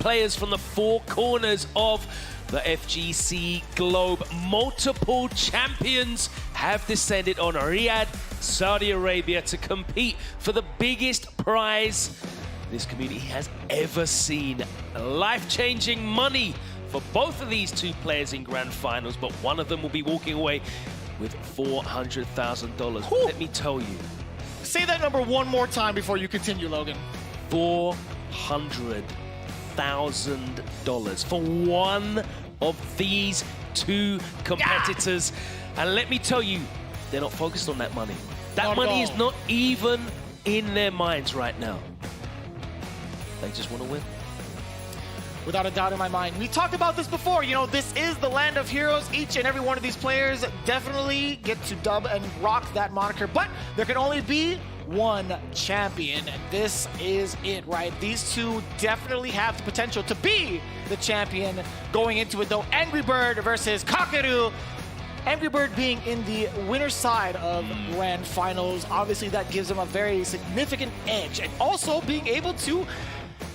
players from the four corners of the FGC globe. Multiple champions have descended on Riyadh, Saudi Arabia to compete for the biggest prize this community has ever seen. Life-changing money for both of these two players in grand finals, but one of them will be walking away with $400,000. Let me tell you. Say that number one more time before you continue, Logan. $400,000 for one of these two competitors. Yeah. And let me tell you, they're not focused on that money. That money is not even in their minds right now. They just want to win. Without a doubt in my mind. We talked about this before. You know, this is the land of heroes. Each and every one of these players definitely get to dub and rock that moniker, but there can only be one champion, and this is it, right? These two definitely have the potential to be the champion going into it, though. Angry Bird versus Kakeru. Angry Bird being in the winner's side of grand finals, obviously that gives him a very significant edge, and also being able to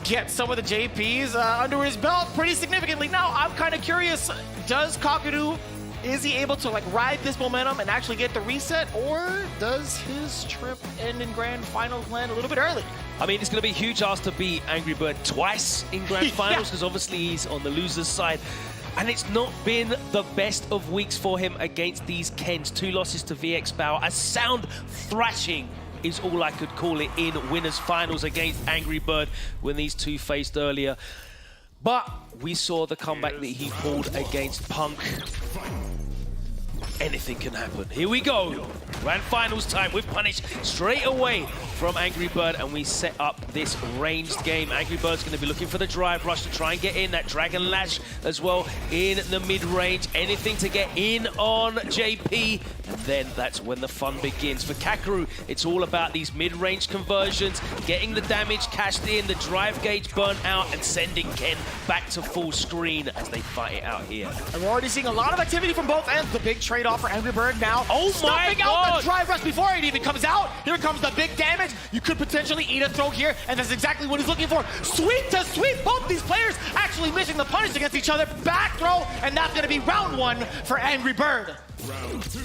get some of the JPs under his belt pretty significantly. Now, I'm kind of curious, does Kakeru, is he able to like ride this momentum and actually get the reset, or does his trip end in grand finals land a little bit early? I mean, it's going to be a huge ask to beat Angry Bird twice in grand finals, because obviously he's on the loser's side. And it's not been the best of weeks for him against these Kens. 2 losses to VX Bow, a sound thrashing is all I could call it in winners finals against Angry Bird when these two faced earlier. But we saw the comeback that he pulled against Punk. Anything can happen. Here we go. Grand finals time with punish straight away from Angry Bird, and we set up this ranged game. Angry Bird's going to be looking for the drive rush to try and get in. That Dragon Lash as well in the mid-range. Anything to get in on JP. And then that's when the fun begins. For Kakeru, it's all about these mid-range conversions, getting the damage cashed in, the drive gauge burnt out, and sending Ken back to full screen as they fight it out here. And we're already seeing a lot of activity from both ends. The big trade-off for Angry Bird now. Oh my God! Out the drive rush before it even comes out. Here comes the big damage. You could potentially eat a throw here, and that's exactly what he's looking for. Sweep to sweep. Both these players actually missing the punish against each other. Back throw, and that's going to be round 1 for Angry Bird. Round 2.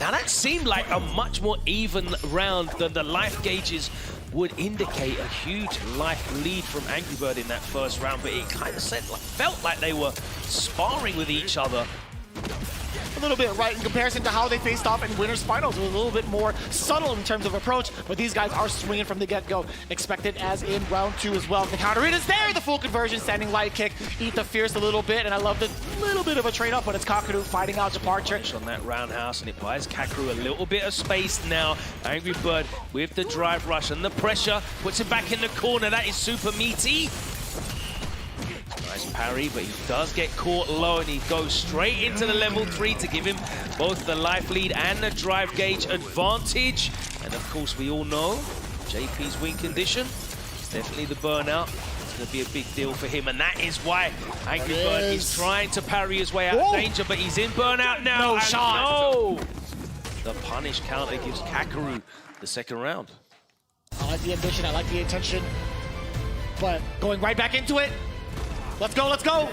Now that seemed like a much more even round than the life gauges would indicate. A huge life lead from Angry Bird in that first round, but it kind of felt like they were sparring with each other. A little bit, right, in comparison to how they faced off in winners finals. It was a little bit more subtle in terms of approach, but these guys are swinging from the get-go. Expected as in round 2 as well. The counter it is there, the full conversion, standing light kick, eat the fierce a little bit, and I love the little bit of a trade-up, but it's Kakeru fighting out departure. On that roundhouse, and it buys Kakeru a little bit of space now. Angry Bird with the drive rush and the pressure, puts him back in the corner. That is super meaty. Nice parry, but he does get caught low, and he goes straight into the level 3 to give him both the life lead and the drive gauge advantage. And of course, we all know JP's win condition is definitely the burnout. It's going to be a big deal for him, and that is why Angry Bird is trying to parry his way out of danger, but he's in burnout now. No shot. No! The punish counter gives Kakeru the second round. I like the ambition, I like the intention, but going right back into it. Let's go, let's go!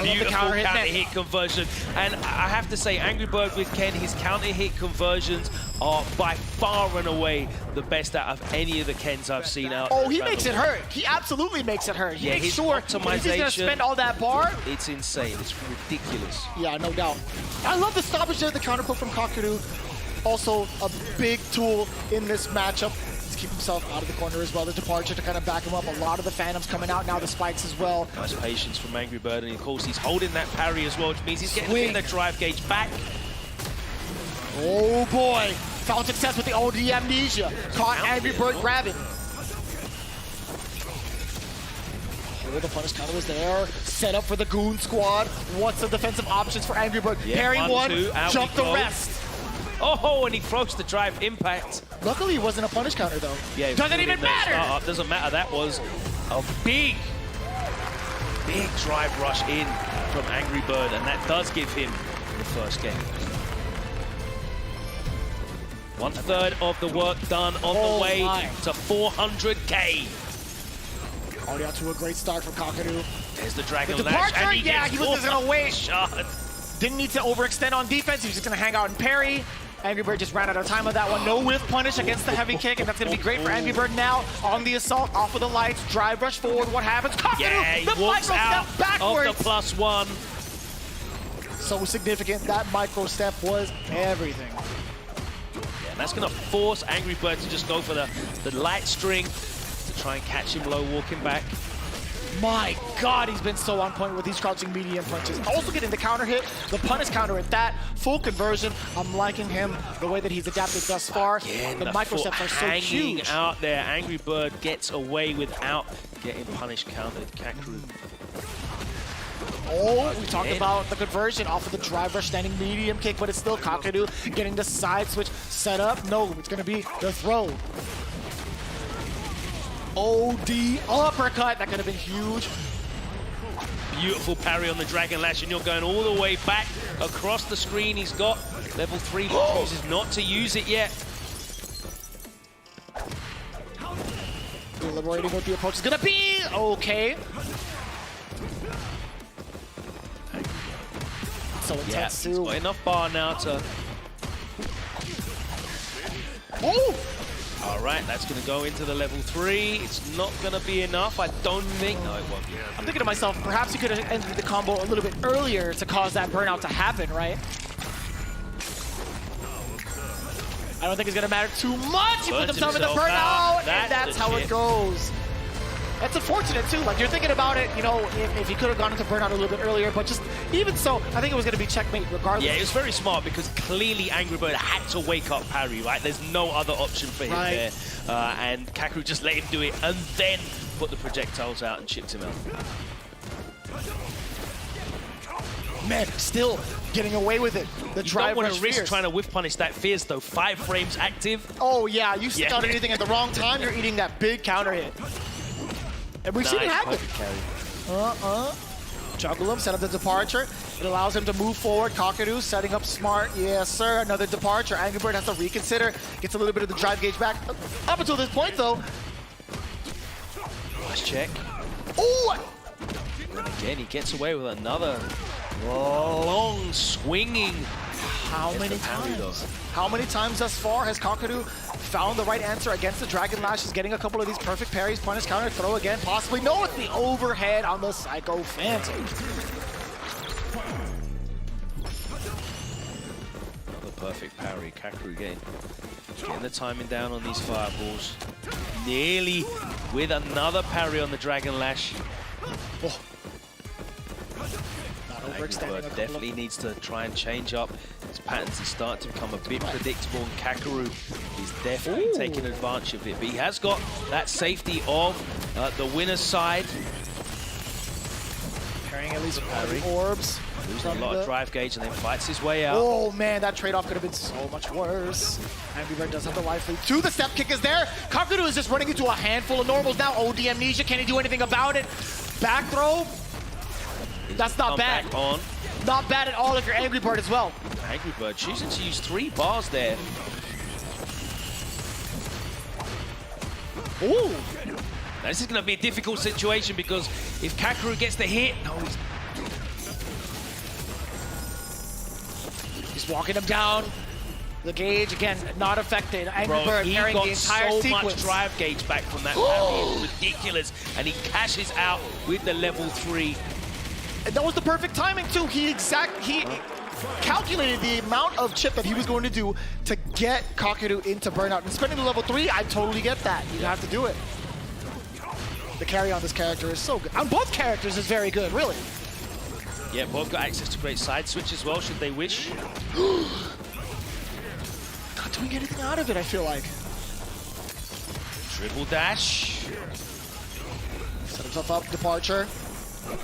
Beautiful counter hit conversion. And I have to say, Angry Bird with Ken, his counter hit conversions are by far and away the best out of any of the Kens I've seen out. Oh, he makes it hurt. He absolutely makes it hurt. He makes sure if he's gonna spend all that bar. It's insane, it's ridiculous. Yeah, no doubt. I love the stoppage there, the counter pull from Kakeru. Also a big tool in this matchup. Keep himself out of the corner as well. The departure to kind of back him up. A lot of the Phantoms coming out now, the spikes as well. Nice patience from Angry Bird, and of course he's holding that parry as well, which means he's getting the drive gauge back. Oh boy, found success with the OD amnesia. Caught Angry Bird grabbing. Sure, the punish counter was there. Set up for the Goon Squad. What's the defensive options for Angry Bird? Yeah, Parry one, jump the go. rest. Oh, and he throws the drive impact. Luckily, it wasn't a punish counter, though. Yeah, doesn't even matter. Doesn't matter. That was a big drive rush in from Angry Bird, and that does give him the first game. 1/3 of the work done on the way to 400K. Already out to a great start from Kakeru. There's the Dragon The Lash. departure, And he was just gonna wait. Shot. Didn't need to overextend on defense. He was just gonna hang out and parry. Angry Bird just ran out of time on that one. No whiff punish against the heavy kick, and that's gonna be great for Angry Bird now. On the assault, off of the lights, drive rush forward. What happens? Kakeru, Yeah, he the walks micro out step backwards. of the +1. So significant. That micro step was everything. Yeah, that's gonna force Angry Bird to just go for the light string to try and catch him low walking back. My God, he's been so on point with these crouching medium punches. Also getting the counter hit, the punish counter at that, full conversion. I'm liking him, the way that he's adapted thus far. Again, the micro steps are so hanging huge. out there. Angry Bird gets away without getting punish countered. Kakeru. Oh, we talked about the conversion off of the drive rush standing medium kick, but it's still Kakeru getting the side switch set up. No, it's gonna be the throw. OD uppercut, that could have been huge. Beautiful parry on the Dragon Lash, and you're going all the way back across the screen. He's got level 3, but chooses not to use it yet. Deliberating what the approach is gonna be. Okay. So Yeah, intense he's too. got enough bar now to... Oh! All right, that's going to go into the level 3. It's not going to be enough, I don't think. No, it won't be. I'm thinking to myself, perhaps he could have ended the combo a little bit earlier to cause that burnout to happen, right? I don't think it's going to matter too much. He put himself in the burnout, and that's how it goes. That's unfortunate, too. Like, you're thinking about it, you know, if he could have gone into burnout a little bit earlier, but just even so, I think it was going to be checkmate regardless. Yeah, it was very smart because clearly Angry Bird had to wake up parry, right? There's no other option for him there. And Kakeru just let him do it and then put the projectiles out and chipped him out. Man, still getting away with it. The drive don't want rush to risk fierce. trying to whiff punish that fierce, though. 5 frames active. Oh, yeah, you stick out anything at the wrong time, you're eating that big counter hit. And we've seen it happen. Juggle him, set up the departure. It allows him to move forward. Kakeru setting up smart. Yes, sir. Another departure. Angry Bird has to reconsider. Gets a little bit of the drive gauge back. Up until this point, though. Nice check. Oh! And again, he gets away with another long swinging. How many times? How many times thus far has Kakeru found the right answer against the Dragon Lash? He's getting a couple of these perfect parries, punish, counter, throw again, possibly. No, it's the overhead on the Psycho Phantom. Another perfect parry. Kakeru getting the timing down on these fireballs. Nearly with another parry on the Dragon Lash. Oh. Angry Bird definitely needs to try and change up his patterns. He's starting to become a bit predictable, and Kakeru is definitely taking advantage of it. But he has got that safety of the winner's side. Carrying at least parry orbs. Losing a lot of drive gauge and then fights his way out. Oh man, that trade-off could have been so much worse. Angry Bird does have the life lead. The step kick is there. Kakeru is just running into a handful of normals now. OD amnesia, can he do anything about it? Back throw. That's not bad. On. Not bad at all if you're Angry Bird as well. Angry Bird choosing to use 3 bars there. Ooh. Now, this is going to be a difficult situation because if Kakeru gets the hit, He's walking him down. The gauge, again, not affected. Angry Bird he carrying got the entire so sequence. much drive gauge back from that parry. It's ridiculous. And he cashes out with the level 3. And that was the perfect timing too. He calculated the amount of chip that he was going to do to get Kakeru into burnout. And spending the level 3, I totally get that. You have to do it. The carry on this character is so good. On both characters is very good, really. Yeah, both got access to great side switch as well, should they wish. Not doing anything out of it, I feel like. Dribble dash. Set himself up, departure.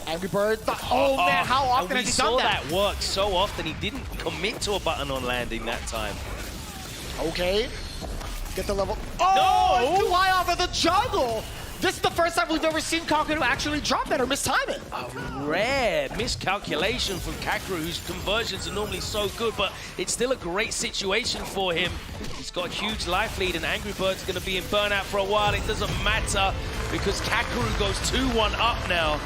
Angry Bird. Oh man, how often has he done that? We saw that work so often, he didn't commit to a button on landing that time. Okay. Get the level. Oh, no! It's too high off of the juggle. This is the first time we've ever seen Kakeru actually drop that or mistime it. A rare miscalculation from Kakeru, whose conversions are normally so good, but it's still a great situation for him. He's got a huge life lead, and Angry Bird's going to be in burnout for a while. It doesn't matter because Kakeru goes 2-1 up now.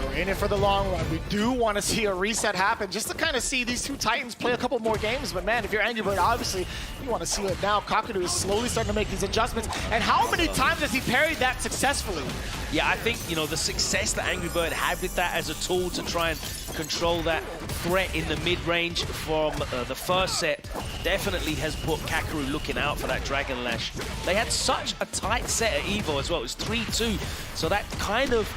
We're in it for the long run. We do want to see a reset happen just to kind of see these two Titans play a couple more games. But man, if you're Angry Bird, obviously you want to see it now. Kakeru is slowly starting to make these adjustments. And how many times has he parried that successfully? Yeah, I think, you know, the success that Angry Bird had with that as a tool to try and control that threat in the mid-range from the first set definitely has put Kakeru looking out for that Dragon Lash. They had such a tight set at EVO as well. It was 3-2, so that kind of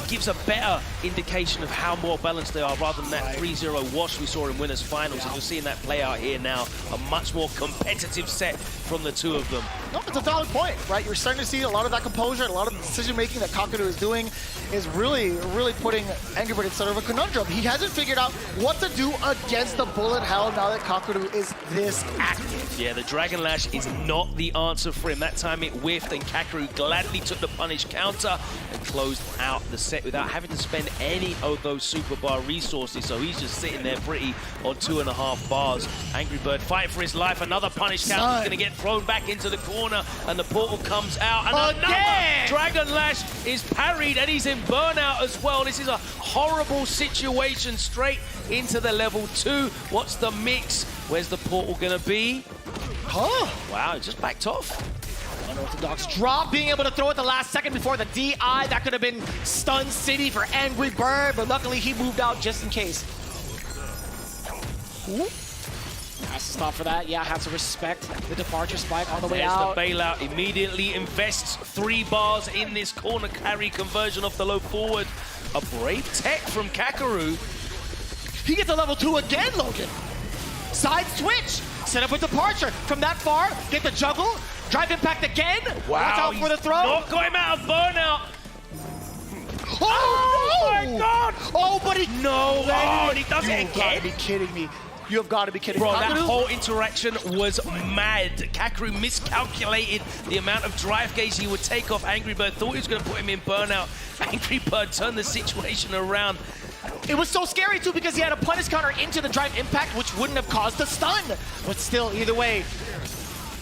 gives a better indication of how more balanced they are rather than that 3-0 wash we saw in winners finals. And you're seeing that play out here now, a much more competitive set from the two of them. No, it's a valid point, right? You're starting to see a lot of that composure, a lot of the decision-making that Kakeru is doing is really putting Angry Bird in sort of a conundrum. He hasn't figured out what to do against the bullet hell now that Kakeru is this active. Yeah, the Dragon Lash is not the answer for him. That time it whiffed, and Kakeru gladly took the punish counter and closed out the set without having to spend any of those super bar resources. So he's just sitting there pretty on 2.5 bars. Angry Bird fighting for his life. Another punish counter is going to get thrown back into the corner, and the portal comes out. And another Dragon Lash is parried, and he's in burnout as well. This is a horrible situation straight into the level 2. What's the mix? Where's the portal going to be? Huh? Wow, it just backed off. Unorthodox drop, being able to throw it the last second before the DI. That could have been Stun City for Angry Bird, but luckily he moved out just in case. Ooh. Has to stop for that. Yeah, has to respect the departure spike on the way out. There's the bailout. Immediately invests 3 bars in this corner carry conversion off the low forward. A brave tech from Kakeru. He gets a level 2 again, Logan. Side switch. Set up with departure. From that far, get the juggle. Drive impact again. Wow, watch out for the throw. Not got him out of burnout. Oh my God! Oh, but he... No, oh, he does it again. You've got to be kidding me. You have got to be kidding me. Bro, that whole interaction was mad. Kakeru miscalculated the amount of drive gauge he would take off Angry Bird. Thought he was going to put him in burnout. Angry Bird turned the situation around. It was so scary, too, because he had a punish counter into the drive impact, which wouldn't have caused the stun. But still, either way,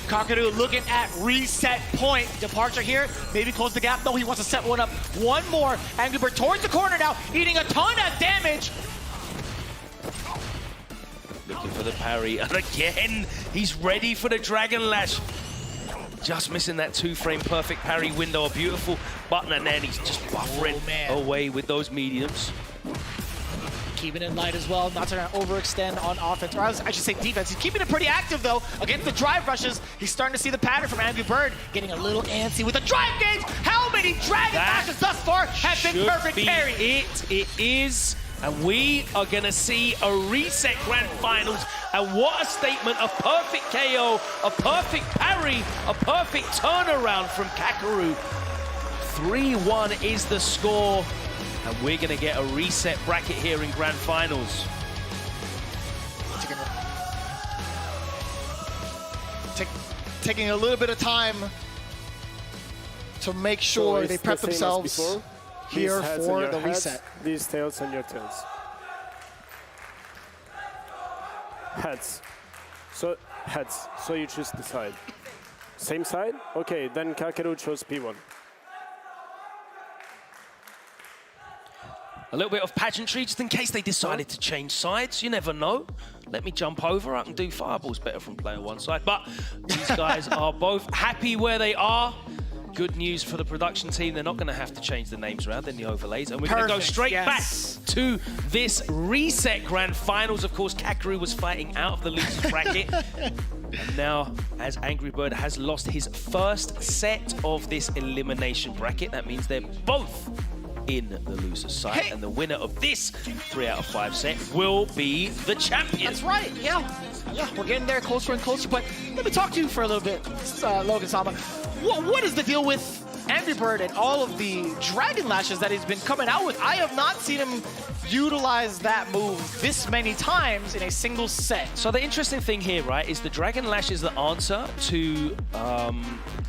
Kakeru looking at reset point. Departure here, maybe close the gap. No, he wants to set one up. One more. Angry Bird towards the corner now, eating a ton of damage. Looking for the parry, and again, he's ready for the Dragon Lash. Just missing that 2-frame perfect parry window. A beautiful button, and then he's just buffering away with those mediums. Keeping it light as well, not trying to overextend on offense, or I should say defense. He's keeping it pretty active, though, against the drive rushes. He's starting to see the pattern from Angry Bird, getting a little antsy with the drive gauge. How many Dragon Lashes thus far have been perfect carry? It is, and we are going to see a reset grand finals. And what a statement, a perfect KO, a perfect parry, a perfect turnaround from Kakeru. 3-1 is the score. And we're going to get a reset bracket here in Grand Finals. Taking a little bit of time to make sure they prep themselves here for the reset. These tails on your tails. Heads. So heads. So you choose the side. Same side? Okay, then Kakeru chose P1. A little bit of pageantry, just in case they decided to change sides. You never know. Let me jump over. I can do fireballs better from player one side. But these guys are both happy where they are. Good news for the production team. They're not going to have to change the names around in the overlays. And we're going to go straight back to this reset grand finals. Of course, Kakeru was fighting out of the losers bracket. And now, as Angry Bird has lost his first set of this elimination bracket, that means they're both in the loser's side, and the winner of this 3 out of 5 set will be the champion. That's right, yeah, we're getting there closer and closer, but let me talk to you for a little bit, Logan Sama. What is the deal with Angry Bird and all of the Dragon Lashes that he's been coming out with? I have not seen him utilize that move this many times in a single set. So the interesting thing here, right, is the Dragon Lash is the answer to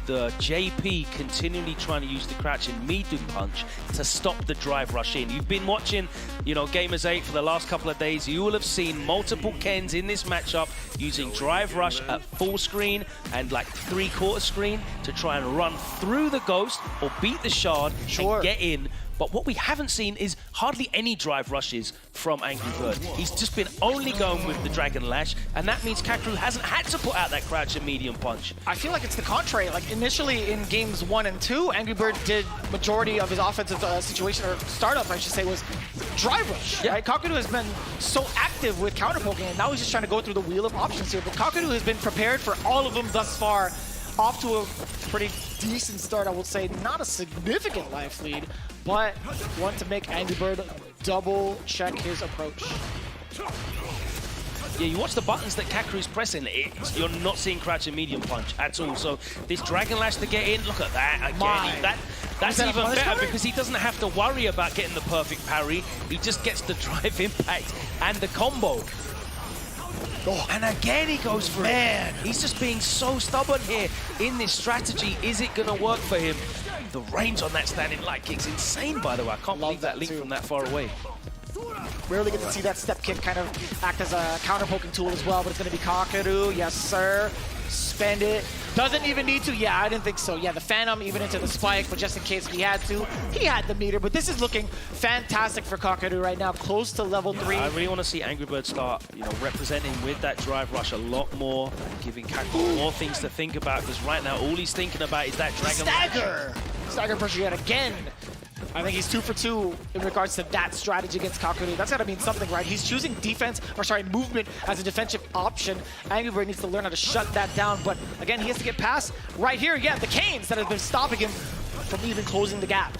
the JP continually trying to use the crouching medium punch to stop the drive rush in. You've been watching, you know, Gamers 8 for the last couple of days. You will have seen multiple Kens in this matchup using drive rush at full screen and like 3/4 screen to try and run through the Ghost or beat the Shard and get in. But what we haven't seen is hardly any drive rushes from Angry Bird. He's just been only going with the Dragon Lash, and that means Kakeru hasn't had to put out that crouch and medium punch. I feel like it's the contrary. Like initially in games 1 and 2, Angry Bird did majority of his offensive situation, or startup I should say, was drive rush. Yeah. Right? Kakeru has been so active with counter poking, and now he's just trying to go through the wheel of options here. But Kakeru has been prepared for all of them thus far. Off to a pretty decent start, I will say. Not a significant life lead, but one to make Angry Bird double check his approach. Yeah, you watch the buttons that Kakeru's pressing, you're not seeing crouch and medium punch at all. So this Dragon Lash to get in, look at that again. That's that even a better cover? because he doesn't have to worry about getting the perfect parry. He just gets the drive impact and the combo. Oh. And again he goes for it. He's just being so stubborn here in this strategy. Is it going to work for him? The range on that standing light kick's insane, by the way. I can't believe that link from that far away. Rarely get to see that step kick kind of act as a counter poking tool as well, but it's going to be Kakeru. Yes, sir. Spend it. Doesn't even need to. Yeah, I didn't think so. Yeah, the Phantom even into the spike, but just in case he had to, he had the meter. But this is looking fantastic for Kakeru right now, close to level 3. I really want to see Angry Bird start, representing with that drive rush a lot more, giving Kakeru more things to think about, because right now all he's thinking about is that Dragon Stagger! Stagger pressure yet again. I think he's 2 for 2 in regards to that strategy against Kakeru. That's got to mean something, right? He's choosing movement as a defensive option. Angry Bird needs to learn how to shut that down. But again, he has to get past right here. Yeah, the canes that have been stopping him from even closing the gap.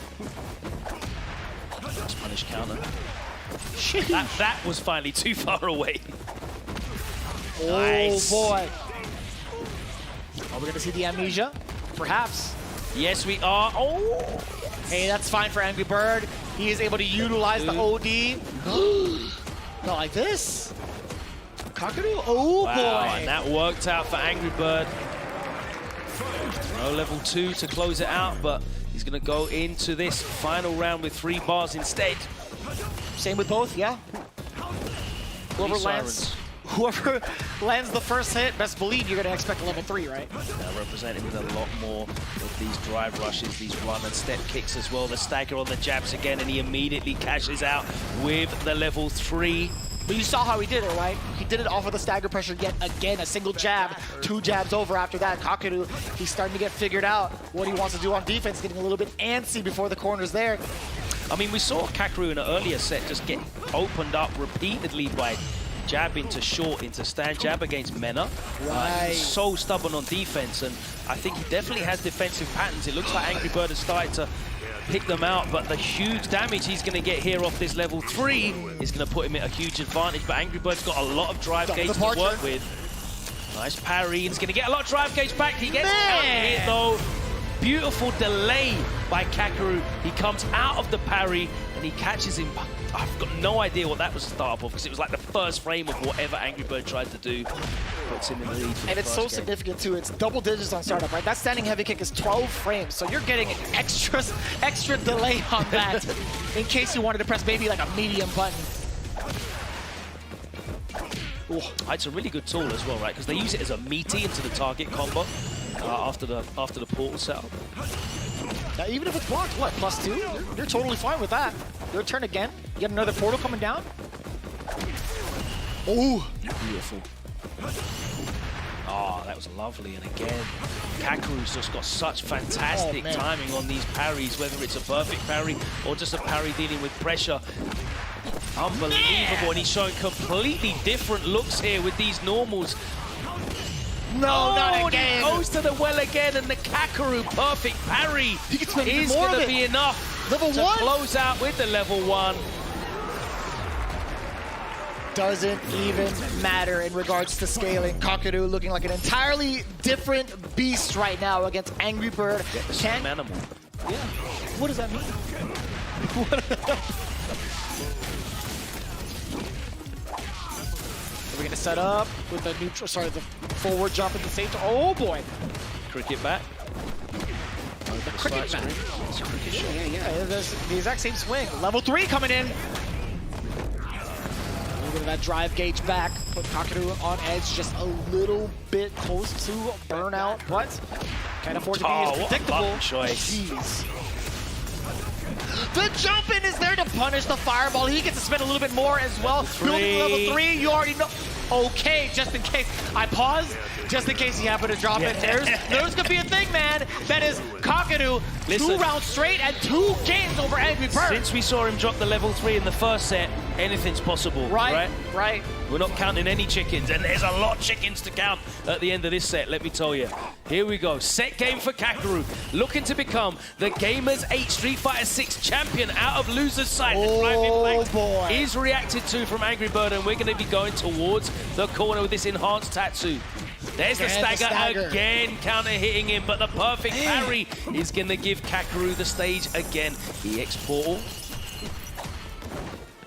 Let's punish counter. That was finally too far away. Oh, nice. boy. Are we going to see the amnesia? Perhaps. Yes, we are. Oh! Hey, that's fine for Angry Bird. He is able to utilize the OD. Not like this. Kakeru, oh wow, boy. And that worked out for Angry Bird. No level 2 to close it out, but he's going to go into this final round with 3 bars instead. Same with both, yeah. Whoever lands the first hit, best believe you're going to expect a level 3, right? Now represented with a lot more of these drive rushes, these run and step kicks as well. The stagger on the jabs again, and he immediately cashes out with the level 3. But you saw how he did it, right? He did it off of the stagger pressure yet again. A single jab, 2 jabs over after that. Kakeru, he's starting to get figured out what he wants to do on defense, getting a little bit antsy before the corner's there. I mean, we saw Kakeru in an earlier set just get opened up repeatedly by jab into short, into stand jab against Mena. Right. He's so stubborn on defense, and I think he definitely has defensive patterns. It looks like Angry Bird has started to pick them out, but the huge damage he's going to get here off this level 3 is going to put him at a huge advantage. But Angry Bird's got a lot of drive gauge to work with. Nice parry. He's going to get a lot of drive gauge back. He gets out here though. Beautiful delay by Kakeru. He comes out of the parry and he catches him. I've got no idea what that was the start of, because it was like the first frame of whatever Angry Bird tried to do. Puts him in the lead. And it's so significant too. It's double digits on startup, right? That standing heavy kick is 12 frames, so you're getting an extra delay on that in case you wanted to press maybe like a medium button. Ooh, it's a really good tool as well, right? Because they use it as a meaty into the target combo after the portal setup. Now, even if it's blocked, what, +2? You're totally fine with that. Your turn again. You get another portal coming down. Oh, beautiful. Oh, that was lovely. And again, Kakeru's just got such fantastic timing on these parries, whether it's a perfect parry or just a parry dealing with pressure. Unbelievable. And he's showing completely different looks here with these normals. No, not again. He goes to the well again, and the Kakeru perfect parry is going to be enough to close out with the level 1. Doesn't even matter in regards to scaling. Kakeru looking like an entirely different beast right now against Angry Bird. Animal. Yeah. What does that mean? We're gonna set up with the neutral, the forward jump at the same time. Oh boy! Cricket back. The cricket back. Yeah. There's the exact same swing. Level 3 coming in. A little bit of that drive gauge back. Put Kakeru on edge just a little bit close to burnout, but can't afford to be as what a predictable. button choice. Jeez. The jump in is there to punish the fireball. He gets to spend a little bit more as well. Building level 3, you already know. Okay, just in case. I paused, just in case he happened to drop it. There's gonna be a thing, man. That is Kakeru, 2 rounds straight and 2 games over Angry Bird. Since we saw him drop the level 3 in the first set, anything's possible, right? Right. We're not counting any chickens, and there's a lot of chickens to count at the end of this set, let me tell you. Here we go, set game for Kakeru, looking to become the Gamers 8 Street Fighter 6 champion out of loser's side. Oh boy. Is reacted to from Angry Bird, and we're going to be going towards the corner with this enhanced tattoo. There's the stagger again, counter hitting him, but the perfect parry is going to give Kakeru the stage again. EX portal.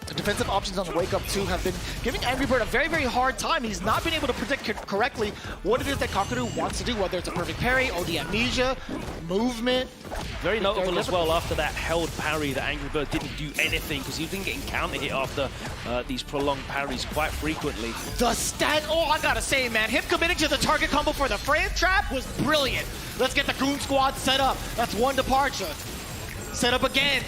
The defensive options on the wake up too have been giving Angry Bird a very, very hard time. He's not been able to predict correctly what it is that Kakeru wants to do, whether it's a perfect parry, OD amnesia, movement. Very notable as well after that held parry that Angry Bird didn't do anything because he's been getting counter hit after these prolonged parries quite frequently. The stat, oh, I gotta say, man, him committing to the target combo for the frame trap was brilliant. Let's get the Goon Squad set up. That's 1 departure. Set up again.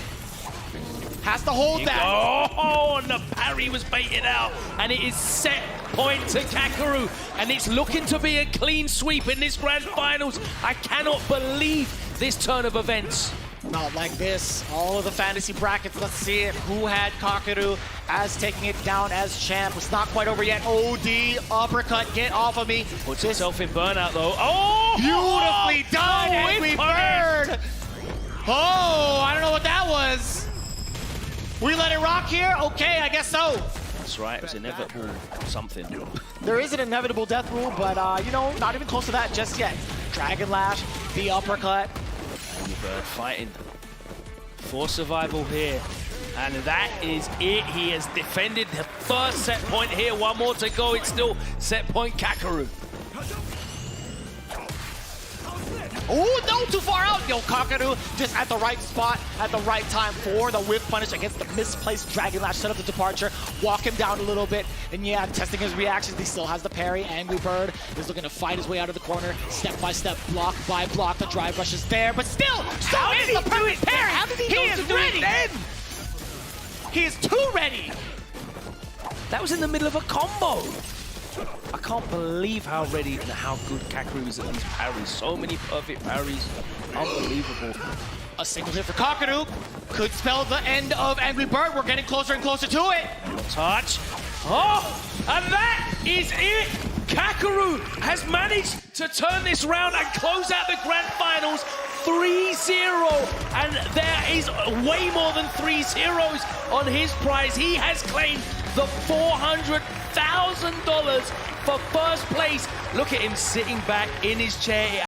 Has to hold that. Oh, and the parry was baited out. And it is set point to Kakeru. And it's looking to be a clean sweep in this grand finals. I cannot believe this turn of events. Not like this. All of the fantasy brackets, let's see it. Who had Kakeru as taking it down as champ? It's not quite over yet. OD, uppercut, get off of me. Puts himself in burnout though. Oh! Beautifully done, Angry Bird! Oh, I don't know what that was. We let it rock here? Okay, I guess so. That's right, it was inevitable something. There is an inevitable death rule, but you know, not even close to that just yet. Dragon Lash, the uppercut. Angry Bird fighting for survival here. And that is it. He has defended the first set point here. 1 more to go. It's still set point Kakeru. Oh, no, too far out. Yo, Kakeru just at the right spot, at the right time for the whip punish against the misplaced Dragon Lash. Set up the departure, walk him down a little bit. And yeah, testing his reactions. He still has the parry. Angry Bird is looking to fight his way out of the corner. Step by step, block by block. The drive rush is there, but still, so is the perfect parry. How did he is ready. Then? He is too ready. That was in the middle of a combo. I can't believe how ready and how good Kakeru is at these parries. So many perfect parries. Unbelievable. A single hit for Kakeru could spell the end of Angry Bird. We're getting closer and closer to it. Touch. Oh, and that is it. Kakeru has managed to turn this round and close out the grand finals 3-0. And there is way more than 3 zeros on his prize. He has claimed the $400,000 for first place. Look at him sitting back in his chair.